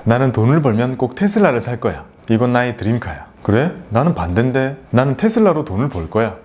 나는 돈을 벌면 꼭 테슬라를 살 거야. 이건 나의 드림카야. 그래? 나는 반대인데. 나는 테슬라로 돈을 벌 거야.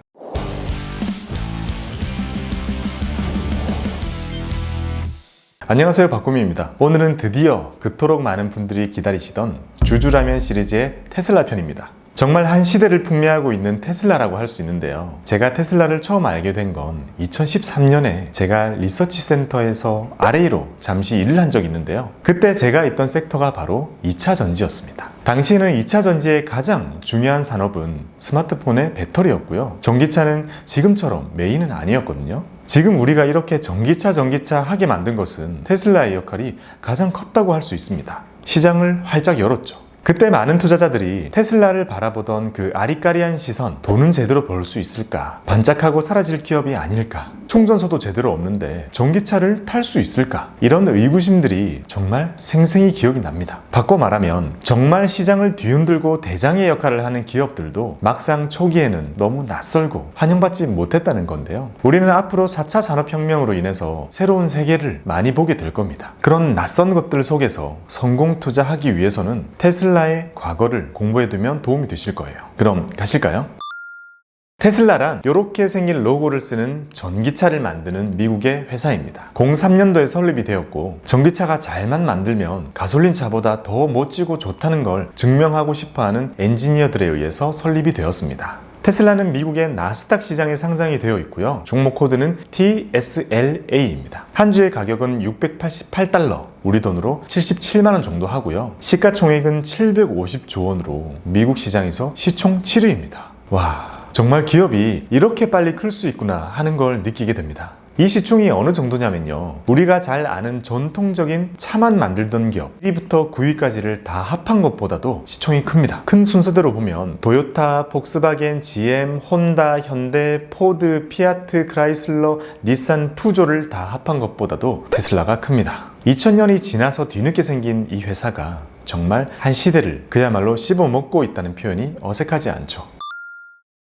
안녕하세요, 박구미입니다. 오늘은 드디어 그토록 많은 분들이 기다리시던 주주라면 시리즈의 테슬라 편입니다. 정말 한 시대를 풍미하고 있는 테슬라라고 할 수 있는데요. 제가 테슬라를 처음 알게 된 건 2013년에 제가 리서치 센터에서 RA로 잠시 일을 한 적이 있는데요. 그때 제가 있던 섹터가 바로 2차 전지였습니다. 당시에는 2차 전지의 가장 중요한 산업은 스마트폰의 배터리였고요. 전기차는 지금처럼 메인은 아니었거든요. 지금 우리가 이렇게 전기차 하게 만든 것은 테슬라의 역할이 가장 컸다고 할 수 있습니다. 시장을 활짝 열었죠. 그때 많은 투자자들이 테슬라를 바라보던 그 아리까리한 시선, 돈은 제대로 벌 수 있을까? 반짝하고 사라질 기업이 아닐까? 충전소도 제대로 없는데 전기차를 탈 수 있을까? 이런 의구심들이 정말 생생히 기억이 납니다. 바꿔 말하면 정말 시장을 뒤흔들고 대장의 역할을 하는 기업들도 막상 초기에는 너무 낯설고 환영받지 못했다는 건데요. 우리는 앞으로 4차 산업혁명으로 인해서 새로운 세계를 많이 보게 될 겁니다. 그런 낯선 것들 속에서 성공 투자하기 위해서는 테슬라의 과거를 공부해두면 도움이 되실 거예요. 그럼 가실까요? 테슬라란 이렇게 생긴 로고를 쓰는 전기차를 만드는 미국의 회사입니다. 03년도에 설립이 되었고 전기차가 잘만 만들면 가솔린 차보다 더 멋지고 좋다는 걸 증명하고 싶어하는 엔지니어들에 의해서 설립이 되었습니다. 테슬라는 미국의 나스닥 시장에 상장이 되어 있고요. 종목 코드는 TSLA입니다. 한 주의 가격은 $688, 우리 돈으로 77만원 정도 하고요. 시가총액은 750조 원으로 미국 시장에서 시총 7위입니다. 와, 정말 기업이 이렇게 빨리 클 수 있구나 하는 걸 느끼게 됩니다. 이 시총이 어느 정도냐면요, 우리가 잘 아는 전통적인 차만 만들던 기업 1위부터 9위까지를 다 합한 것보다도 시총이 큽니다. 큰 순서대로 보면 도요타, 폭스바겐, GM, 혼다, 현대, 포드, 피아트, 크라이슬러, 닛산, 푸조를 다 합한 것보다도 테슬라가 큽니다. 2000년이 지나서 뒤늦게 생긴 이 회사가 정말 한 시대를 그야말로 씹어먹고 있다는 표현이 어색하지 않죠.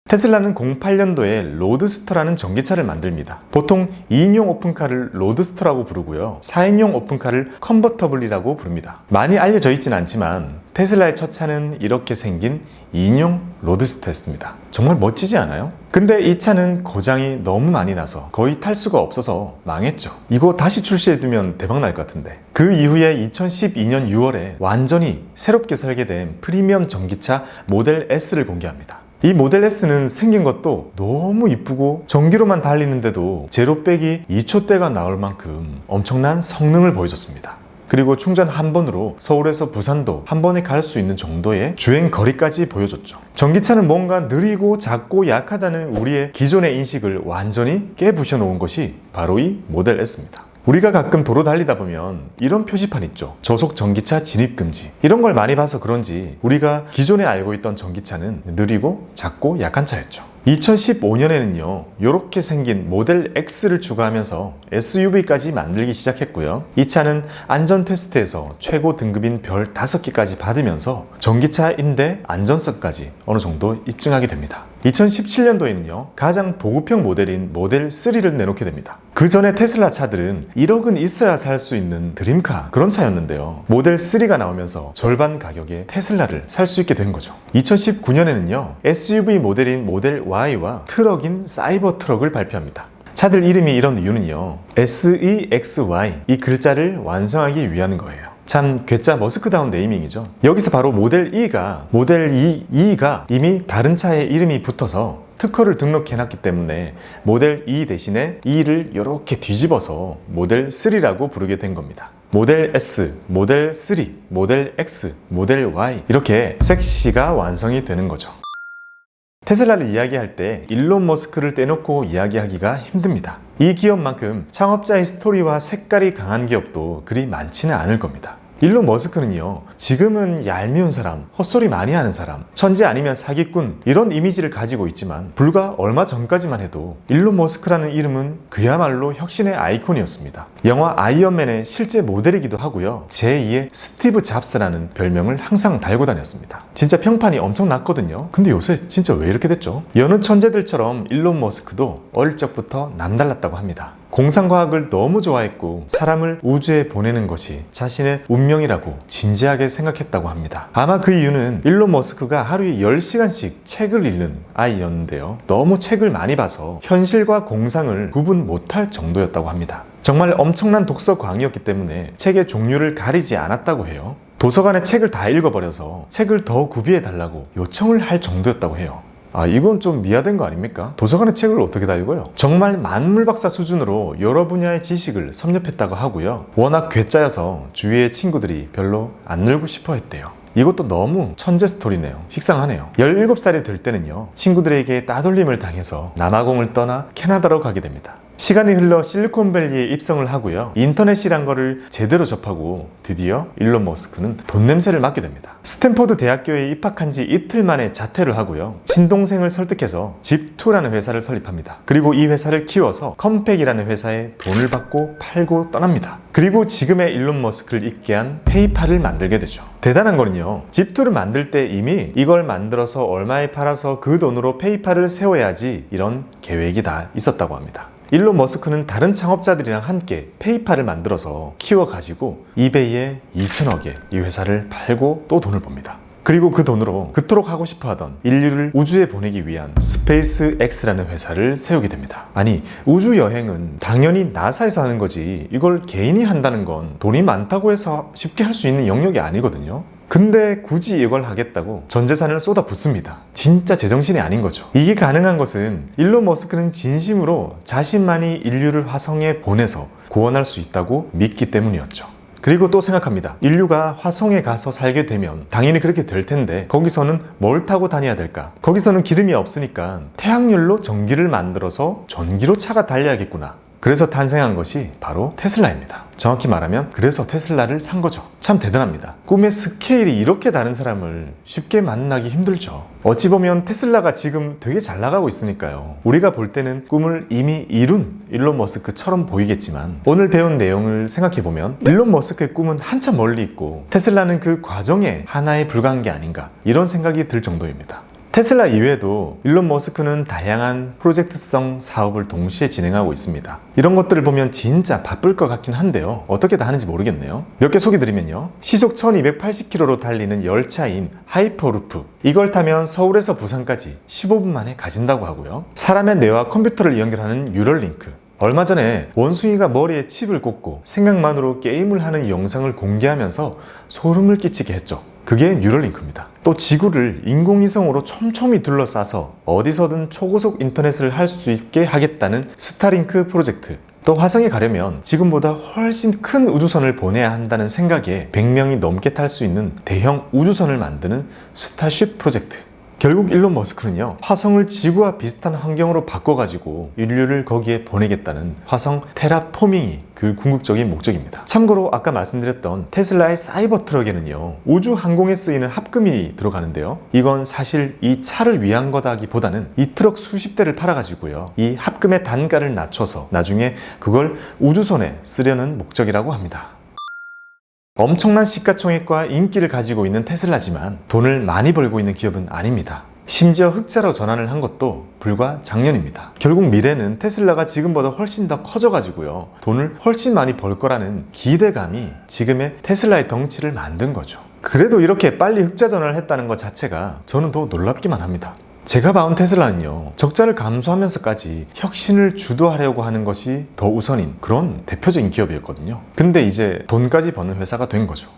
테슬라는 08년도에 로드스터라는 전기차를 만듭니다. 보통 2인용 오픈카를 로드스터라고 부르고요. 4인용 오픈카를 컨버터블이라고 부릅니다. 많이 알려져 있진 않지만 테슬라의 첫 차는 이렇게 생긴 2인용 로드스터였습니다. 정말 멋지지 않아요? 근데 이 차는 고장이 너무 많이 나서 거의 탈 수가 없어서 망했죠. 이거 다시 출시해두면 대박 날 것 같은데. 그 이후에 2012년 6월에 완전히 새롭게 설계된 프리미엄 전기차 모델 S를 공개합니다. 이 모델 S는 생긴 것도 너무 이쁘고 전기로만 달리는데도 제로 빼기 2초대가 나올 만큼 엄청난 성능을 보여줬습니다. 그리고 충전 한 번으로 서울에서 부산도 한 번에 갈 수 있는 정도의 주행 거리까지 보여줬죠. 전기차는 뭔가 느리고 작고 약하다는 우리의 기존의 인식을 완전히 깨부셔 놓은 것이 바로 이 모델 S입니다. 우리가 가끔 도로 달리다 보면 이런 표지판 있죠. 저속 전기차 진입금지. 이런 걸 많이 봐서 그런지 우리가 기존에 알고 있던 전기차는 느리고 작고 약한 차였죠. 2015년에는요, 이렇게 생긴 모델 X를 추가하면서 SUV까지 만들기 시작했고요. 이 차는 안전 테스트에서 최고 등급인 별 5개까지 받으면서 전기차인데 안전성까지 어느 정도 입증하게 됩니다. 2017년도에는요, 가장 보급형 모델인 모델 3를 내놓게 됩니다. 그 전에 테슬라 차들은 1억은 있어야 살 수 있는 드림카, 그런 차였는데요. 모델 3가 나오면서 절반 가격에 테슬라를 살 수 있게 된 거죠. 2019년에는요, SUV 모델인 모델 Y와 트럭인 사이버 트럭을 발표합니다. 차들 이름이 이런 이유는요, SEXY, 이 글자를 완성하기 위한 거예요. 참 괴짜 머스크다운 네이밍이죠. 여기서 바로 모델 모델 E가 이미 다른 차에 이름이 붙어서 특허를 등록해놨기 때문에 모델 E 대신에 E를 이렇게 뒤집어서 모델 3라고 부르게 된 겁니다. 모델 S, 모델 3, 모델 X, 모델 Y, 이렇게 섹시가 완성이 되는 거죠. 테슬라를 이야기할 때 일론 머스크를 떼놓고 이야기하기가 힘듭니다. 이 기업만큼 창업자의 스토리와 색깔이 강한 기업도 그리 많지는 않을 겁니다. 일론 머스크는요, 지금은 얄미운 사람, 헛소리 많이 하는 사람, 천재 아니면 사기꾼, 이런 이미지를 가지고 있지만 불과 얼마 전까지만 해도 일론 머스크라는 이름은 그야말로 혁신의 아이콘이었습니다. 영화 아이언맨의 실제 모델이기도 하고요, 제2의 스티브 잡스라는 별명을 항상 달고 다녔습니다. 진짜 평판이 엄청 났거든요. 근데 요새 진짜 왜 이렇게 됐죠? 여느 천재들처럼 일론 머스크도 어릴 적부터 남달랐다고 합니다. 공상과학을 너무 좋아했고 사람을 우주에 보내는 것이 자신의 운명이라고 진지하게 생각했다고 합니다. 아마 그 이유는 일론 머스크가 하루에 10시간씩 책을 읽는 아이였는데요. 너무 책을 많이 봐서 현실과 공상을 구분 못할 정도였다고 합니다. 정말 엄청난 독서광이었기 때문에 책의 종류를 가리지 않았다고 해요. 도서관에 책을 다 읽어버려서 책을 더 구비해 달라고 요청을 할 정도였다고 해요. 이건 좀 미화된 거 아닙니까? 도서관에 책을 어떻게 다 읽어요? 정말 만물박사 수준으로 여러 분야의 지식을 섭렵했다고 하고요. 워낙 괴짜여서 주위의 친구들이 별로 안 놀고 싶어 했대요. 이것도 너무 천재 스토리네요. 식상하네요. 17살이 될 때는요, 친구들에게 따돌림을 당해서 남아공을 떠나 캐나다로 가게 됩니다. 시간이 흘러 실리콘밸리에 입성을 하고요. 인터넷이란 거를 제대로 접하고 드디어 일론 머스크는 돈 냄새를 맡게 됩니다. 스탠퍼드 대학교에 입학한 지 이틀 만에 자퇴를 하고요. 친동생을 설득해서 집2라는 회사를 설립합니다. 그리고 이 회사를 키워서 컴팩이라는 회사에 돈을 받고 팔고 떠납니다. 그리고 지금의 일론 머스크를 있게 한 페이팔을 만들게 되죠. 대단한 거는요, 집2를 만들 때 이미 이걸 만들어서 얼마에 팔아서 그 돈으로 페이팔을 세워야지 이런 계획이 다 있었다고 합니다. 일론 머스크는 다른 창업자들이랑 함께 페이팔을 만들어서 키워가지고 이베이에 2천억에 이 회사를 팔고 또 돈을 법니다. 그리고 그 돈으로 그토록 하고 싶어 하던 인류를 우주에 보내기 위한 스페이스 X라는 회사를 세우게 됩니다. 아니, 우주 여행은 당연히 나사에서 하는 거지 이걸 개인이 한다는 건 돈이 많다고 해서 쉽게 할 수 있는 영역이 아니거든요. 근데 굳이 이걸 하겠다고 전 재산을 쏟아붓습니다. 진짜 제정신이 아닌 거죠. 이게 가능한 것은 일론 머스크는 진심으로 자신만이 인류를 화성에 보내서 구원할 수 있다고 믿기 때문이었죠. 그리고 또 생각합니다. 인류가 화성에 가서 살게 되면 당연히 그렇게 될 텐데 거기서는 뭘 타고 다녀야 될까? 거기서는 기름이 없으니까 태양열로 전기를 만들어서 전기로 차가 달려야겠구나. 그래서 탄생한 것이 바로 테슬라입니다. 정확히 말하면 그래서 테슬라를 산 거죠. 참 대단합니다. 꿈의 스케일이 이렇게 다른 사람을 쉽게 만나기 힘들죠. 어찌 보면 테슬라가 지금 되게 잘 나가고 있으니까요. 우리가 볼 때는 꿈을 이미 이룬 일론 머스크처럼 보이겠지만 오늘 배운 내용을 생각해보면 일론 머스크의 꿈은 한참 멀리 있고 테슬라는 그 과정에 하나에 불과한 게 아닌가 이런 생각이 들 정도입니다. 테슬라 이외에도 일론 머스크는 다양한 프로젝트성 사업을 동시에 진행하고 있습니다. 이런 것들을 보면 진짜 바쁠 것 같긴 한데요. 어떻게 다 하는지 모르겠네요. 몇 개 소개드리면요. 시속 1280km로 달리는 열차인 하이퍼루프. 이걸 타면 서울에서 부산까지 15분 만에 가진다고 하고요. 사람의 뇌와 컴퓨터를 연결하는 뉴럴링크. 얼마 전에 원숭이가 머리에 칩을 꽂고 생각만으로 게임을 하는 영상을 공개하면서 소름을 끼치게 했죠. 그게 뉴럴링크입니다. 또 지구를 인공위성으로 촘촘히 둘러싸서 어디서든 초고속 인터넷을 할 수 있게 하겠다는 스타링크 프로젝트. 또 화성에 가려면 지금보다 훨씬 큰 우주선을 보내야 한다는 생각에 100명이 넘게 탈 수 있는 대형 우주선을 만드는 스타쉽 프로젝트. 결국 일론 머스크는요, 화성을 지구와 비슷한 환경으로 바꿔가지고 인류를 거기에 보내겠다는 화성 테라포밍이 그 궁극적인 목적입니다. 참고로 아까 말씀드렸던 테슬라의 사이버 트럭에는요, 우주 항공에 쓰이는 합금이 들어가는데요, 이건 사실 이 차를 위한 거다기보다는 이 트럭 수십 대를 팔아가지고요, 이 합금의 단가를 낮춰서 나중에 그걸 우주선에 쓰려는 목적이라고 합니다. 엄청난 시가총액과 인기를 가지고 있는 테슬라지만 돈을 많이 벌고 있는 기업은 아닙니다. 심지어 흑자로 전환을 한 것도 불과 작년입니다. 결국 미래는 테슬라가 지금보다 훨씬 더 커져가지고요, 돈을 훨씬 많이 벌 거라는 기대감이 지금의 테슬라의 덩치를 만든 거죠. 그래도 이렇게 빨리 흑자 전환을 했다는 것 자체가 저는 더 놀랍기만 합니다. 제가 봐온 테슬라는요, 적자를 감수하면서까지 혁신을 주도하려고 하는 것이 더 우선인 그런 대표적인 기업이었거든요. 근데 이제 돈까지 버는 회사가 된 거죠.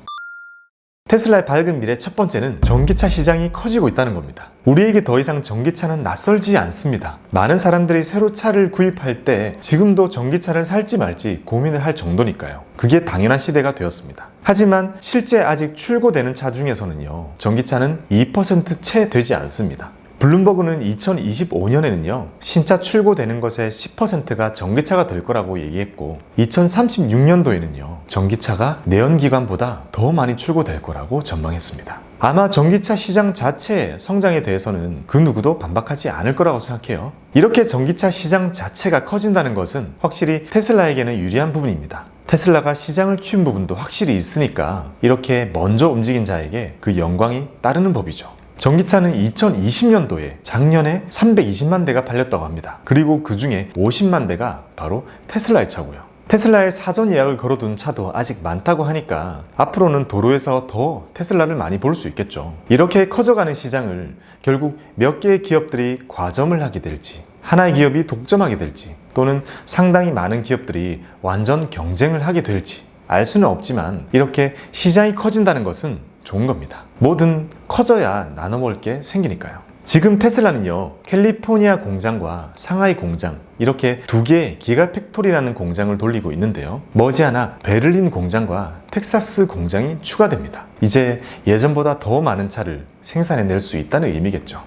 테슬라의 밝은 미래 첫 번째는 전기차 시장이 커지고 있다는 겁니다. 우리에게 더 이상 전기차는 낯설지 않습니다. 많은 사람들이 새로 차를 구입할 때 지금도 전기차를 살지 말지 고민을 할 정도니까요. 그게 당연한 시대가 되었습니다. 하지만 실제 아직 출고되는 차 중에서는요, 전기차는 2% 채 되지 않습니다. 블룸버그는 2025년에는요, 신차 출고되는 것의 10%가 전기차가 될 거라고 얘기했고 2036년도에는요, 전기차가 내연기관보다 더 많이 출고될 거라고 전망했습니다. 아마 전기차 시장 자체의 성장에 대해서는 그 누구도 반박하지 않을 거라고 생각해요. 이렇게 전기차 시장 자체가 커진다는 것은 확실히 테슬라에게는 유리한 부분입니다. 테슬라가 시장을 키운 부분도 확실히 있으니까 이렇게 먼저 움직인 자에게 그 영광이 따르는 법이죠. 전기차는 2020년도에 작년에 320만 대가 팔렸다고 합니다. 그리고 그 중에 50만 대가 바로 테슬라의 차고요. 테슬라에 사전 예약을 걸어둔 차도 아직 많다고 하니까 앞으로는 도로에서 더 테슬라를 많이 볼 수 있겠죠. 이렇게 커져가는 시장을 결국 몇 개의 기업들이 과점을 하게 될지, 하나의 기업이 독점하게 될지, 또는 상당히 많은 기업들이 완전 경쟁을 하게 될지 알 수는 없지만 이렇게 시장이 커진다는 것은 좋은 겁니다. 뭐든 커져야 나눠볼 게 생기니까요. 지금 테슬라는요, 캘리포니아 공장과 상하이 공장, 이렇게 두 개의 기가팩토리라는 공장을 돌리고 있는데요. 머지않아 베를린 공장과 텍사스 공장이 추가됩니다. 이제 예전보다 더 많은 차를 생산해낼 수 있다는 의미겠죠.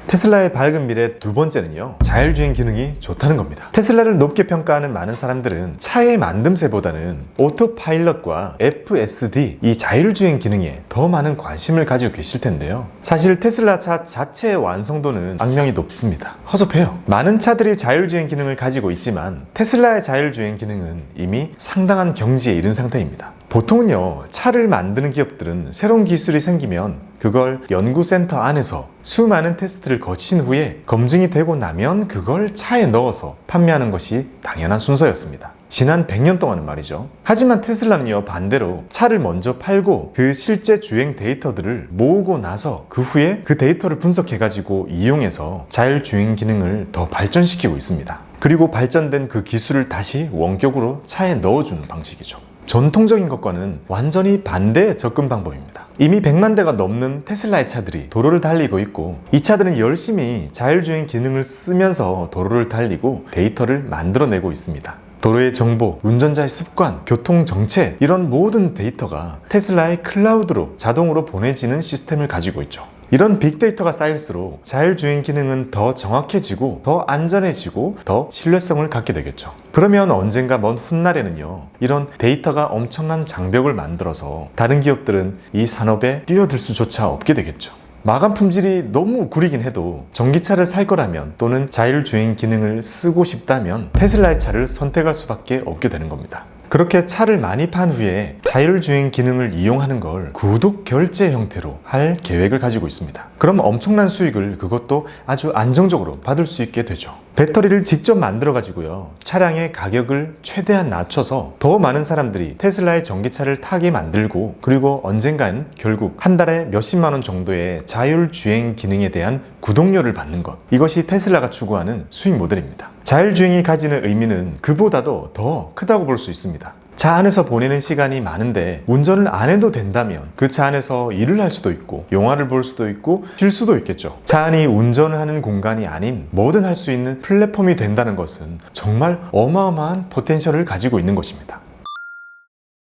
테슬라의 밝은 미래 두 번째는요, 자율주행 기능이 좋다는 겁니다. 테슬라를 높게 평가하는 많은 사람들은 차의 만듦새보다는 오토파일럿과 FSD, 이 자율주행 기능에 더 많은 관심을 가지고 계실 텐데요. 사실 테슬라 차 자체의 완성도는 악명이 높습니다. 허접해요. 많은 차들이 자율주행 기능을 가지고 있지만 테슬라의 자율주행 기능은 이미 상당한 경지에 이른 상태입니다. 보통은요, 차를 만드는 기업들은 새로운 기술이 생기면 그걸 연구센터 안에서 수많은 테스트를 거친 후에 검증이 되고 나면 그걸 차에 넣어서 판매하는 것이 당연한 순서였습니다. 지난 100년 동안은 말이죠. 하지만 테슬라는요, 반대로 차를 먼저 팔고 그 실제 주행 데이터들을 모으고 나서 그 후에 그 데이터를 분석해가지고 이용해서 자율주행 기능을 더 발전시키고 있습니다. 그리고 발전된 그 기술을 다시 원격으로 차에 넣어주는 방식이죠. 전통적인 것과는 완전히 반대의 접근 방법입니다. 이미 100만 대가 넘는 테슬라의 차들이 도로를 달리고 있고, 이 차들은 열심히 자율주행 기능을 쓰면서 도로를 달리고 데이터를 만들어내고 있습니다. 도로의 정보, 운전자의 습관, 교통 정체, 이런 모든 데이터가 테슬라의 클라우드로 자동으로 보내지는 시스템을 가지고 있죠. 이런 빅데이터가 쌓일수록 자율주행 기능은 더 정확해지고 더 안전해지고 더 신뢰성을 갖게 되겠죠. 그러면 언젠가 먼 훗날에는요, 이런 데이터가 엄청난 장벽을 만들어서 다른 기업들은 이 산업에 뛰어들 수조차 없게 되겠죠. 마감 품질이 너무 구리긴 해도 전기차를 살 거라면, 또는 자율주행 기능을 쓰고 싶다면 테슬라의 차를 선택할 수밖에 없게 되는 겁니다. 그렇게 차를 많이 판 후에 자율주행 기능을 이용하는 걸 구독 결제 형태로 할 계획을 가지고 있습니다. 그럼 엄청난 수익을, 그것도 아주 안정적으로 받을 수 있게 되죠. 배터리를 직접 만들어 가지고요, 차량의 가격을 최대한 낮춰서 더 많은 사람들이 테슬라의 전기차를 타게 만들고, 그리고 언젠간 결국 한 달에 몇십만 원 정도의 자율주행 기능에 대한 구독료를 받는 것, 이것이 테슬라가 추구하는 수익 모델입니다. 자율주행이 가지는 의미는 그보다도 더 크다고 볼 수 있습니다. 차 안에서 보내는 시간이 많은데 운전을 안 해도 된다면 그 차 안에서 일을 할 수도 있고 영화를 볼 수도 있고 쉴 수도 있겠죠. 차 안이 운전을 하는 공간이 아닌 뭐든 할 수 있는 플랫폼이 된다는 것은 정말 어마어마한 포텐셜을 가지고 있는 것입니다.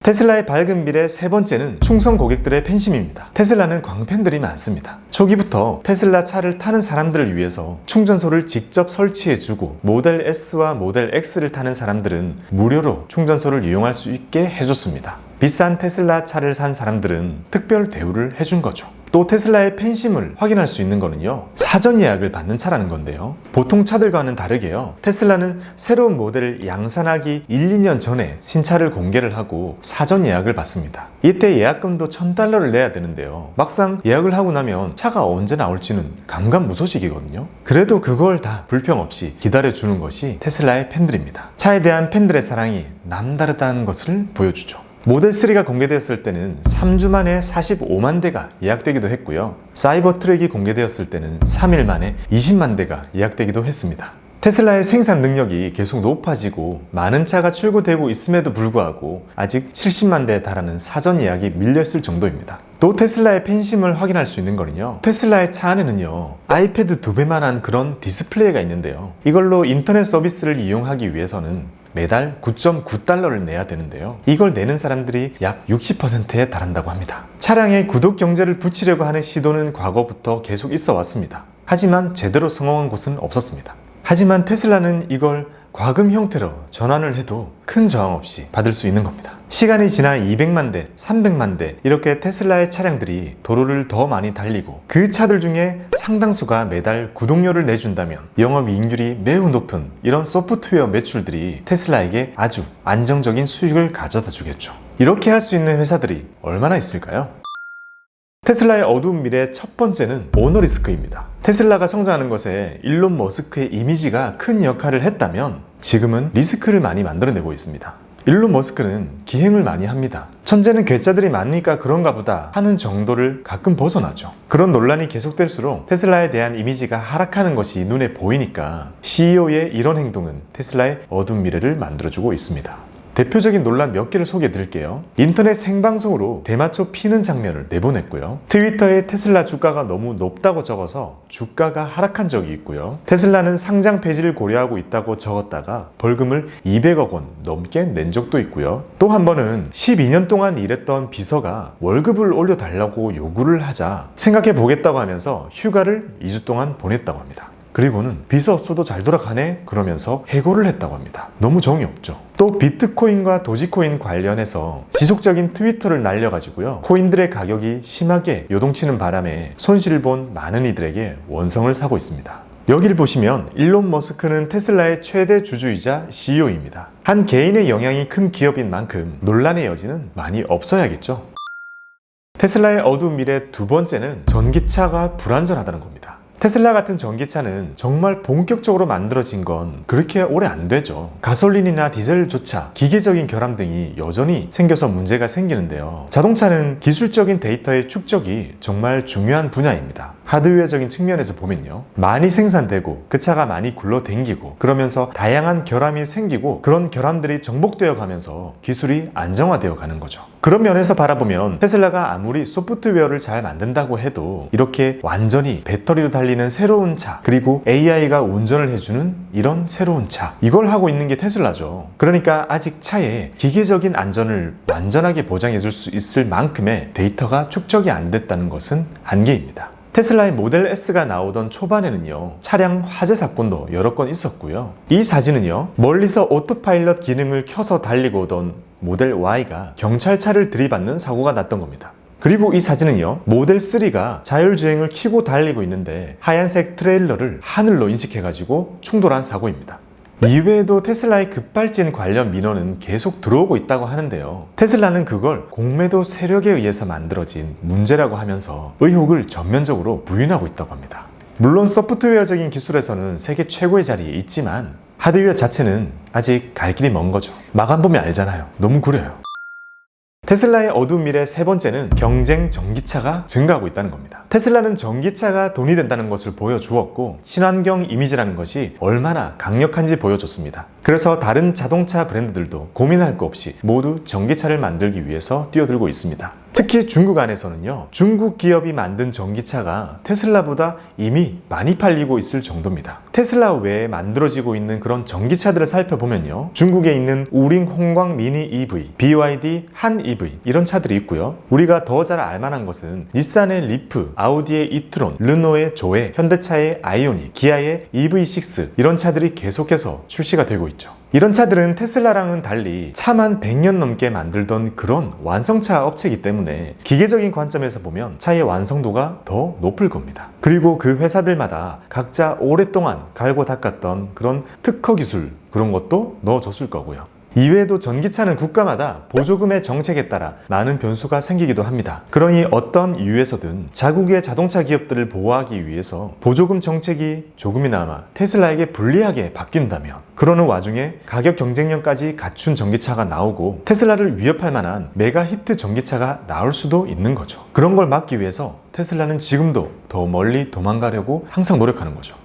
테슬라의 밝은 미래 세 번째는 충성 고객들의 팬심입니다. 테슬라는 광팬들이 많습니다. 초기부터 테슬라 차를 타는 사람들을 위해서 충전소를 직접 설치해주고, 모델 S와 모델 X를 타는 사람들은 무료로 충전소를 이용할 수 있게 해줬습니다. 비싼 테슬라 차를 산 사람들은 특별 대우를 해준 거죠. 또 테슬라의 팬심을 확인할 수 있는 거는요, 사전 예약을 받는 차라는 건데요. 보통 차들과는 다르게요, 테슬라는 새로운 모델을 양산하기 1, 2년 전에 신차를 공개를 하고 사전 예약을 받습니다. 이때 예약금도 $1,000를 내야 되는데요, 막상 예약을 하고 나면 차가 언제 나올지는 감감무소식이거든요. 그래도 그걸 다 불평 없이 기다려주는 것이 테슬라의 팬들입니다. 차에 대한 팬들의 사랑이 남다르다는 것을 보여주죠. 모델 3가 공개되었을 때는 3주 만에 45만 대가 예약되기도 했고요. 사이버 트랙이 공개되었을 때는 3일 만에 20만 대가 예약되기도 했습니다. 테슬라의 생산 능력이 계속 높아지고 많은 차가 출고되고 있음에도 불구하고 아직 70만 대에 달하는 사전 예약이 밀렸을 정도입니다. 또 테슬라의 팬심을 확인할 수 있는 거는요, 테슬라의 차 안에는요, 아이패드 2배만한 그런 디스플레이가 있는데요, 이걸로 인터넷 서비스를 이용하기 위해서는 매달 $9.9를 내야 되는데요, 이걸 내는 사람들이 약 60%에 달한다고 합니다. 차량에 구독 경제를 붙이려고 하는 시도는 과거부터 계속 있어 왔습니다. 하지만 제대로 성공한 곳은 없었습니다. 하지만 테슬라는 이걸 과금 형태로 전환을 해도 큰 저항 없이 받을 수 있는 겁니다. 시간이 지나 200만 대, 300만 대 이렇게 테슬라의 차량들이 도로를 더 많이 달리고 그 차들 중에 상당수가 매달 구독료를 내준다면 영업이익률이 매우 높은 이런 소프트웨어 매출들이 테슬라에게 아주 안정적인 수익을 가져다 주겠죠. 이렇게 할 수 있는 회사들이 얼마나 있을까요? 테슬라의 어두운 미래 첫 번째는 오너 리스크입니다. 테슬라가 성장하는 것에 일론 머스크의 이미지가 큰 역할을 했다면 지금은 리스크를 많이 만들어내고 있습니다. 일론 머스크는 기행을 많이 합니다. 천재는 괴짜들이 많으니까 그런가 보다 하는 정도를 가끔 벗어나죠. 그런 논란이 계속될수록 테슬라에 대한 이미지가 하락하는 것이 눈에 보이니까 CEO의 이런 행동은 테슬라의 어두운 미래를 만들어주고 있습니다. 대표적인 논란 몇 개를 소개해 드릴게요. 인터넷 생방송으로 대마초 피는 장면을 내보냈고요. 트위터에 테슬라 주가가 너무 높다고 적어서 주가가 하락한 적이 있고요. 테슬라는 상장 폐지를 고려하고 있다고 적었다가 벌금을 200억 원 넘게 낸 적도 있고요. 또 한 번은 12년 동안 일했던 비서가 월급을 올려달라고 요구를 하자 생각해 보겠다고 하면서 휴가를 2주 동안 보냈다고 합니다. 그리고는 비서 없어도 잘 돌아가네 그러면서 해고를 했다고 합니다. 너무 정이 없죠. 또 비트코인과 도지코인 관련해서 지속적인 트위터를 날려가지고요. 코인들의 가격이 심하게 요동치는 바람에 손실을 본 많은 이들에게 원성을 사고 있습니다. 여기를 보시면 일론 머스크는 테슬라의 최대 주주이자 CEO입니다. 한 개인의 영향이 큰 기업인 만큼 논란의 여지는 많이 없어야겠죠. 테슬라의 어두운 미래 두 번째는 전기차가 불안전하다는 겁니다. 테슬라 같은 전기차는 정말 본격적으로 만들어진 건 그렇게 오래 안 되죠. 가솔린이나 디젤조차 기계적인 결함 등이 여전히 생겨서 문제가 생기는데요. 자동차는 기술적인 데이터의 축적이 정말 중요한 분야입니다. 하드웨어적인 측면에서 보면요. 많이 생산되고 그 차가 많이 굴러댕기고 그러면서 다양한 결함이 생기고 그런 결함들이 정복되어 가면서 기술이 안정화되어 가는 거죠. 그런 면에서 바라보면 테슬라가 아무리 소프트웨어를 잘 만든다고 해도 이렇게 완전히 배터리로 달리는 새로운 차 그리고 AI가 운전을 해주는 이런 새로운 차 이걸 하고 있는 게 테슬라죠. 그러니까 아직 차에 기계적인 안전을 완전하게 보장해 줄 수 있을 만큼의 데이터가 축적이 안 됐다는 것은 한계입니다. 테슬라의 모델 S가 나오던 초반에는요, 차량 화재 사건도 여러 건 있었고요. 이 사진은요, 멀리서 오토파일럿 기능을 켜서 달리고 오던 모델 Y가 경찰차를 들이받는 사고가 났던 겁니다. 그리고 이 사진은요, 모델 3가 자율주행을 켜고 달리고 있는데 하얀색 트레일러를 하늘로 인식해가지고 충돌한 사고입니다. 이외에도 테슬라의 급발진 관련 민원은 계속 들어오고 있다고 하는데요. 테슬라는 그걸 공매도 세력에 의해서 만들어진 문제라고 하면서 의혹을 전면적으로 부인하고 있다고 합니다. 물론 소프트웨어적인 기술에서는 세계 최고의 자리에 있지만 하드웨어 자체는 아직 갈 길이 먼 거죠. 마감 보면 알잖아요. 너무 구려요. 테슬라의 어두운 미래 세 번째는 경쟁 전기차가 증가하고 있다는 겁니다. 테슬라는 전기차가 돈이 된다는 것을 보여주었고 친환경 이미지라는 것이 얼마나 강력한지 보여줬습니다. 그래서 다른 자동차 브랜드들도 고민할 거 없이 모두 전기차를 만들기 위해서 뛰어들고 있습니다. 특히 중국 안에서는요, 중국 기업이 만든 전기차가 테슬라보다 이미 많이 팔리고 있을 정도입니다. 테슬라 외에 만들어지고 있는 그런 전기차들을 살펴보면요, 중국에 있는 우링 홍광 미니 EV, BYD 한 EV 이런 차들이 있고요. 우리가 더 잘 알만한 것은 닛산의 리프, 아우디의 이트론, 르노의 조에, 현대차의 아이오닉, 기아의 EV6 이런 차들이 계속해서 출시가 되고 있죠. 이런 차들은 테슬라랑은 달리 차만 100년 넘게 만들던 그런 완성차 업체이기 때문에 기계적인 관점에서 보면 차의 완성도가 더 높을 겁니다. 그리고 그 회사들마다 각자 오랫동안 갈고 닦았던 그런 특허 기술 그런 것도 넣어줬을 거고요. 이외에도 전기차는 국가마다 보조금의 정책에 따라 많은 변수가 생기기도 합니다. 그러니 어떤 이유에서든 자국의 자동차 기업들을 보호하기 위해서 보조금 정책이 조금이나마 테슬라에게 불리하게 바뀐다면 그러는 와중에 가격 경쟁력까지 갖춘 전기차가 나오고 테슬라를 위협할 만한 메가 히트 전기차가 나올 수도 있는 거죠. 그런 걸 막기 위해서 테슬라는 지금도 더 멀리 도망가려고 항상 노력하는 거죠.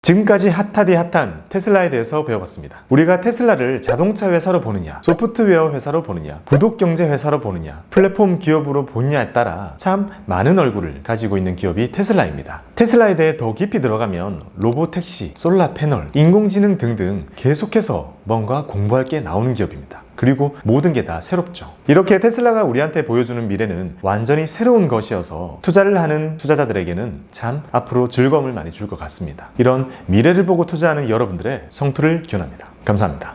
지금까지 핫하디 핫한 테슬라에 대해서 배워봤습니다. 우리가 테슬라를 자동차 회사로 보느냐, 소프트웨어 회사로 보느냐, 구독경제 회사로 보느냐, 플랫폼 기업으로 보느냐에 따라 참 많은 얼굴을 가지고 있는 기업이 테슬라입니다. 테슬라에 대해 더 깊이 들어가면 로보택시, 솔라 패널, 인공지능 등등 계속해서 뭔가 공부할 게 나오는 기업입니다. 그리고 모든 게 다 새롭죠. 이렇게 테슬라가 우리한테 보여주는 미래는 완전히 새로운 것이어서 투자를 하는 투자자들에게는 참 앞으로 즐거움을 많이 줄 것 같습니다. 이런 미래를 보고 투자하는 여러분들의 성투를 기원합니다. 감사합니다.